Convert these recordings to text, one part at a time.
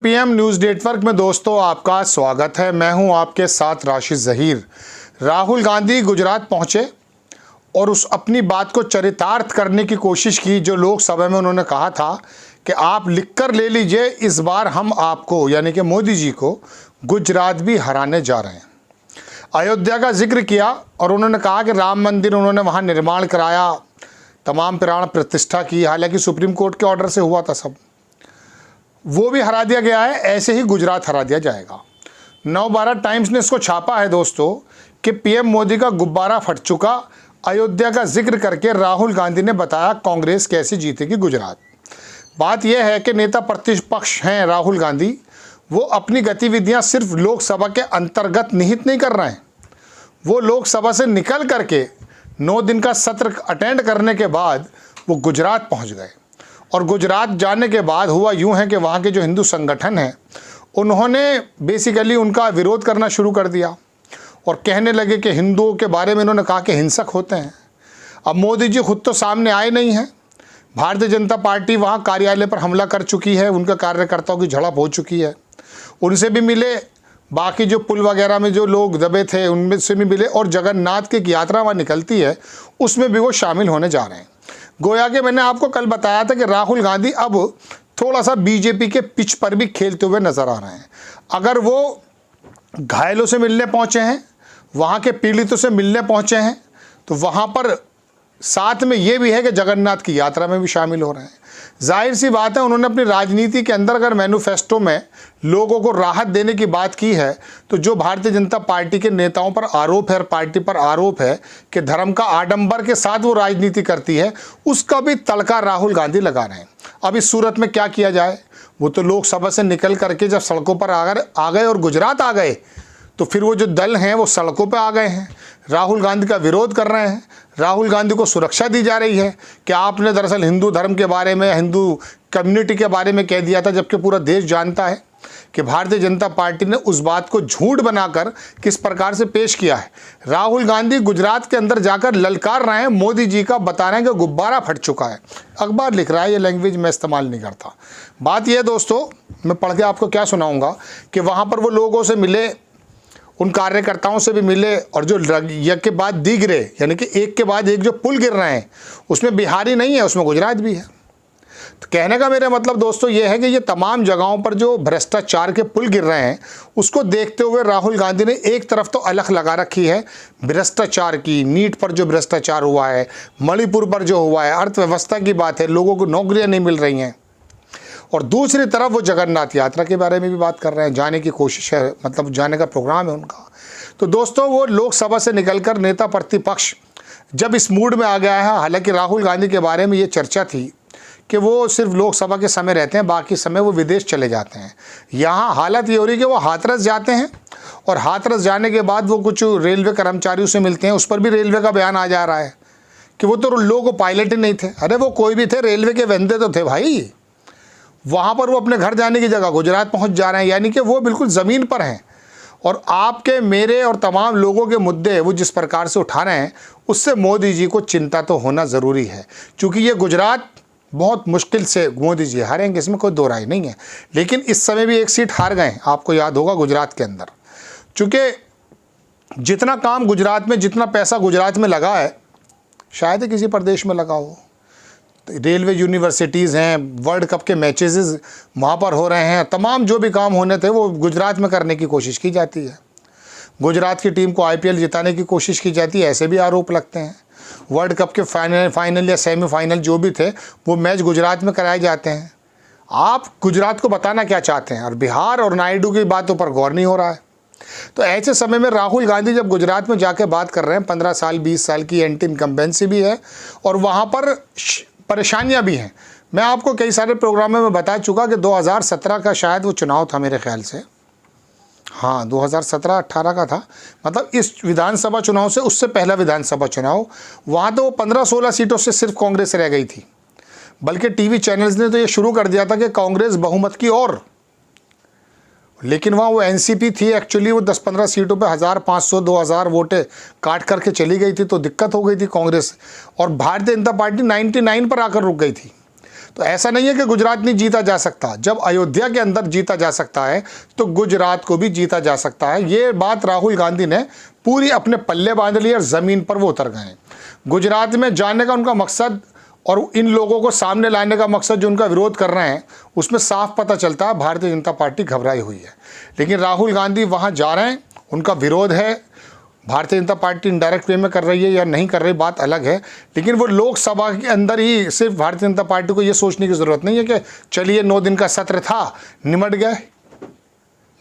PM news network में दोस्तों आपका स्वागत है। मैं हूं आपके साथ राशिद ज़हीर। राहुल गांधी गुजरात पहुंचे और उस अपनी बात को चरितार्थ करने की कोशिश की। जो लोकसभा में उन्होंने कहा था कि आप लिखकर ले लीजिए, इस बार हम आपको यानी कि मोदी जी को गुजरात भी हराने जा रहे हैं। अयोध्या का जिक्र किया और उन्होंने कहा कि राम मंदिर उन्होंने वहाँ निर्माण कराया, तमाम प्राण प्रतिष्ठा की, हालांकि सुप्रीम कोर्ट के ऑर्डर से हुआ था सब, वो भी हरा दिया गया है। ऐसे ही गुजरात हरा दिया जाएगा। नवभारत टाइम्स ने इसको छापा है दोस्तों कि पीएम मोदी का गुब्बारा फट चुका। अयोध्या का जिक्र करके राहुल गांधी ने बताया कांग्रेस कैसे जीतेगी गुजरात। बात यह है कि नेता प्रतिपक्ष हैं राहुल गांधी, वो अपनी गतिविधियां सिर्फ लोकसभा के अंतर्गत निहित नहीं कर रहे हैं। वो लोकसभा से निकल करके 9 दिन का सत्र अटेंड करने के बाद वो गुजरात पहुंच गए। और गुजरात जाने के बाद हुआ यूं है कि वहाँ के जो हिंदू संगठन हैं उन्होंने बेसिकली उनका विरोध करना शुरू कर दिया और कहने लगे कि हिंदुओं के बारे में उन्होंने कहा कि हिंसक होते हैं। अब मोदी जी खुद तो सामने आए नहीं हैं। भारतीय जनता पार्टी वहाँ कार्यालय पर हमला कर चुकी है, उनके कार्यकर्ताओं की झड़प हो चुकी है, उनसे भी मिले, बाकी जो पुल वगैरह में जो लोग दबे थे उनमें से भी मिले, और जगन्नाथ की एक यात्रा वहाँ निकलती है उसमें भी वो शामिल होने जा रहे हैं। गोया कि मैंने आपको कल बताया था कि राहुल गांधी अब थोड़ा सा बीजेपी के पिच पर भी खेलते हुए नजर आ रहे हैं। अगर वो घायलों से मिलने पहुंचे हैं, वहाँ के पीड़ितों से मिलने पहुंचे हैं, तो वहाँ पर साथ में ये भी है कि जगन्नाथ की यात्रा में भी शामिल हो रहे हैं। जाहिर सी बात है, उन्होंने अपनी राजनीति के अंदर अगर मैनिफेस्टो में लोगों को राहत देने की बात की है, तो जो भारतीय जनता पार्टी के नेताओं पर आरोप है और पार्टी पर आरोप है कि धर्म का आडंबर के साथ वो राजनीति करती है, उसका भी तड़का राहुल गांधी लगा रहे हैं। अब इस सूरत में क्या किया जाए? वो तो लोकसभा से निकल करके जब सड़कों पर आ गए और गुजरात आ गए, तो फिर वो जो दल हैं वो सड़कों पे आ गए हैं, राहुल गांधी का विरोध कर रहे हैं। राहुल गांधी को सुरक्षा दी जा रही है कि आपने दरअसल हिंदू धर्म के बारे में, हिंदू कम्युनिटी के बारे में कह दिया था, जबकि पूरा देश जानता है कि भारतीय जनता पार्टी ने उस बात को झूठ बनाकर किस प्रकार से पेश किया है। राहुल गांधी गुजरात के अंदर जाकर ललकार रहे हैं, मोदी जी का बता रहे हैं कि गुब्बारा फट चुका है। अखबार लिख रहा है, ये लैंग्वेज मैं इस्तेमाल नहीं करता। बात यह दोस्तों, मैं पढ़ के आपको क्या सुनाऊंगा कि वहाँ पर वो लोगों से मिले, उन कार्यकर्ताओं से भी मिले, और जो यज्ञ के बाद दिगरे यानी कि एक के बाद एक जो पुल गिर रहे हैं उसमें बिहारी नहीं है, उसमें गुजरात भी है। तो कहने का मेरा मतलब दोस्तों ये है कि ये तमाम जगहों पर जो भ्रष्टाचार के पुल गिर रहे हैं उसको देखते हुए राहुल गांधी ने एक तरफ तो अलख लगा रखी है भ्रष्टाचार की, नीट पर जो भ्रष्टाचार हुआ है, मणिपुर पर जो हुआ है, अर्थव्यवस्था की बात है, लोगों को नौकरियां नहीं मिल रही हैं, और दूसरी तरफ वो जगन्नाथ यात्रा के बारे में भी बात कर रहे हैं, जाने की कोशिश है, मतलब जाने का प्रोग्राम है उनका। तो दोस्तों वो लोकसभा से निकलकर नेता प्रतिपक्ष जब इस मूड में आ गया है, हालांकि राहुल गांधी के बारे में ये चर्चा थी कि वो सिर्फ लोकसभा के समय रहते हैं, बाकी समय वो विदेश चले जाते हैं। यहाँ हालत ये हो रही है कि वो हाथरस जाते हैं और हाथरस जाने के बाद वो कुछ रेलवे कर्मचारियों से मिलते हैं। उस पर भी रेलवे का बयान आ जा रहा है कि वो तो लोगो पायलट ही नहीं थे। अरे वो कोई भी थे, रेलवे के बंदे तो थे भाई। वहाँ पर वो अपने घर जाने की जगह गुजरात पहुँच जा रहे हैं, यानी कि वो बिल्कुल ज़मीन पर हैं। और आपके, मेरे और तमाम लोगों के मुद्दे वो जिस प्रकार से उठा रहे हैं, उससे मोदी जी को चिंता तो होना ज़रूरी है, क्योंकि ये गुजरात बहुत मुश्किल से मोदी जी हारेंगे, इसमें कोई दो राय नहीं है। लेकिन इस समय भी एक सीट हार गए, आपको याद होगा, गुजरात के अंदर। चूँकि जितना काम गुजरात में, जितना पैसा गुजरात में लगा है, शायद ही किसी प्रदेश में लगा हो। रेलवे यूनिवर्सिटीज़ हैं, वर्ल्ड कप के मैचेस वहाँ पर हो रहे हैं, तमाम जो भी काम होने थे वो गुजरात में करने की कोशिश की जाती है। गुजरात की टीम को आईपीएल जिताने की कोशिश की जाती है, ऐसे भी आरोप लगते हैं। वर्ल्ड कप के फाइनल या सेमीफाइनल जो भी थे वो मैच गुजरात में कराए जाते हैं। आप गुजरात को बताना क्या चाहते हैं? और बिहार और नायडू की बातों पर गौर नहीं हो रहा है। तो ऐसे समय में राहुल गांधी जब गुजरात में जाके बात कर रहे हैं, 15 साल 20 साल की एंटी इनकम्बेंसी भी है और वहाँ पर परेशानियां भी हैं। मैं आपको कई सारे प्रोग्रामों में बता चुका कि 2017 का शायद वो चुनाव था मेरे ख्याल से, हाँ 2017-18 का था, मतलब इस विधानसभा चुनाव से उससे पहला विधानसभा चुनाव। वहाँ तो वो 15-16 सीटों से सिर्फ कांग्रेस रह गई थी, बल्कि टीवी चैनल्स ने तो ये शुरू कर दिया था कि कांग्रेस बहुमत की ओर। लेकिन वहाँ वो एनसीपी थी एक्चुअली, वो 10-15 सीटों पे 1500-2000 वोटें काट करके चली गई थी, तो दिक्कत हो गई थी कांग्रेस। और भारतीय जनता पार्टी 99 पर आकर रुक गई थी। तो ऐसा नहीं है कि गुजरात नहीं जीता जा सकता। जब अयोध्या के अंदर जीता जा सकता है तो गुजरात को भी जीता जा सकता है। ये बात राहुल गांधी ने पूरी अपने पल्ले बांध ली और ज़मीन पर वो उतर गए। गुजरात में जाने का उनका मकसद और इन लोगों को सामने लाने का मकसद जो उनका विरोध कर रहे हैं, उसमें साफ पता चलता है भारतीय जनता पार्टी घबराई हुई है। लेकिन राहुल गांधी वहाँ जा रहे हैं, उनका विरोध है। Bharatiya Janata party indirect way में कर रही है या नहीं कर रही बात अलग है, लेकिन वो लोकसभा के अंदर ही सिर्फ भारतीय जनता पार्टी को ये सोचने की ज़रूरत नहीं है कि चलिए 9 दिन का सत्र था, निमट गए।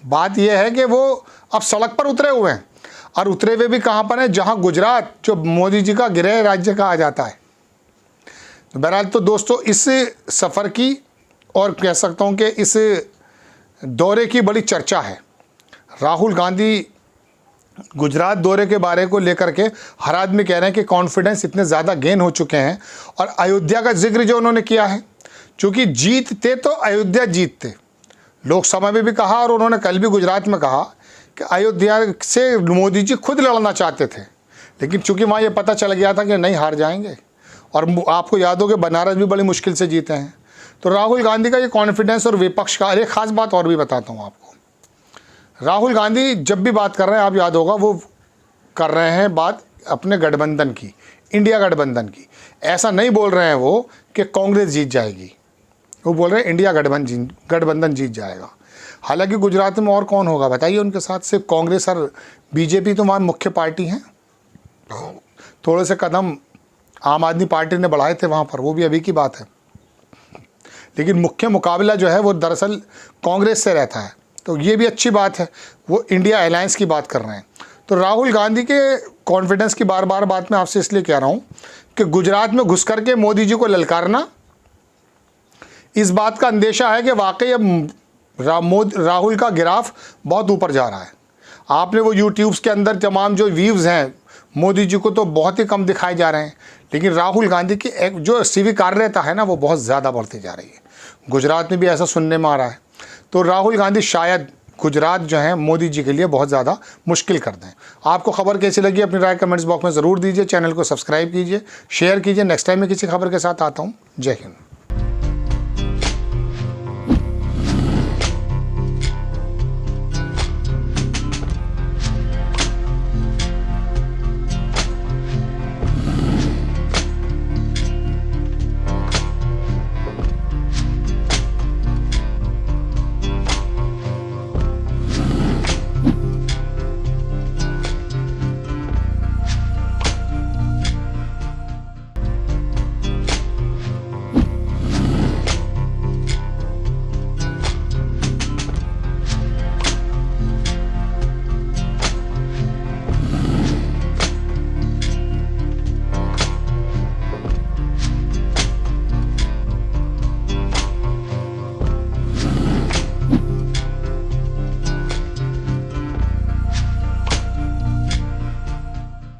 बात यह है कि वो अब सड़क पर उतरे हुए हैं, और उतरे हुए भी कहाँ पर हैं, जहाँ गुजरात जो मोदी जी का गृह राज्य कहा जाता है। तो बहरहाल तो दोस्तों इस सफ़र की और कह सकता हूँ कि इस दौरे की बड़ी चर्चा है। राहुल गांधी गुजरात दौरे के बारे को लेकर के हर आदमी कह रहे हैं कि कॉन्फिडेंस इतने ज़्यादा गेन हो चुके हैं, और अयोध्या का जिक्र जो उन्होंने किया है, चूँकि जीतते तो अयोध्या जीतते, लोकसभा में भी कहा और उन्होंने कल भी गुजरात में कहा कि अयोध्या से मोदी जी खुद लड़ना चाहते थे, लेकिन चूँकि वहाँ ये पता चल गया था कि नहीं, हार जाएंगे। और आपको याद हो कि बनारस भी बड़ी मुश्किल से जीते हैं। तो राहुल गांधी का ये कॉन्फिडेंस और विपक्ष का, एक ख़ास बात और भी बताता हूँ आपको। राहुल गांधी जब भी बात कर रहे हैं, आप याद होगा, वो कर रहे हैं बात अपने गठबंधन की, इंडिया गठबंधन की। ऐसा नहीं बोल रहे हैं वो कि कांग्रेस जीत जाएगी, वो बोल रहे हैं इंडिया गठबंधन जीत जाएगा। हालांकि गुजरात में और कौन होगा बताइए उनके साथ, सिर्फ कांग्रेस और बीजेपी तो वहाँ मुख्य पार्टी हैं। थोड़े से कदम आम आदमी पार्टी ने बढ़ाए थे वहाँ पर, वो भी अभी की बात है, लेकिन मुख्य मुकाबला जो है वो दरअसल कांग्रेस से रहता है। तो ये भी अच्छी बात है, वो इंडिया अलायंस की बात कर रहे हैं। तो राहुल गांधी के कॉन्फिडेंस की बार बार बात मैं आपसे इसलिए कह रहा हूँ कि गुजरात में घुस करके मोदी जी को ललकारना, इस बात का अंदेशा है कि वाकई अब राहुल का ग्राफ बहुत ऊपर जा रहा है। आपने वो यूट्यूब्स के अंदर तमाम जो व्यूज़ हैं, मोदी जी को तो बहुत ही कम दिखाए जा रहे हैं, लेकिन राहुल गांधी की एक जो स्वीकार्यता है ना, वो बहुत ज़्यादा बढ़ती जा रही है। गुजरात में भी ऐसा सुनने में आ रहा है। तो राहुल गांधी शायद गुजरात जो है मोदी जी के लिए बहुत ज़्यादा मुश्किल कर दें। आपको खबर कैसी लगी अपनी राय कमेंट्स बॉक्स में ज़रूर दीजिए। चैनल को सब्सक्राइब कीजिए, शेयर कीजिए। नेक्स्ट टाइम मैं किसी खबर के साथ आता हूँ। जय हिंद।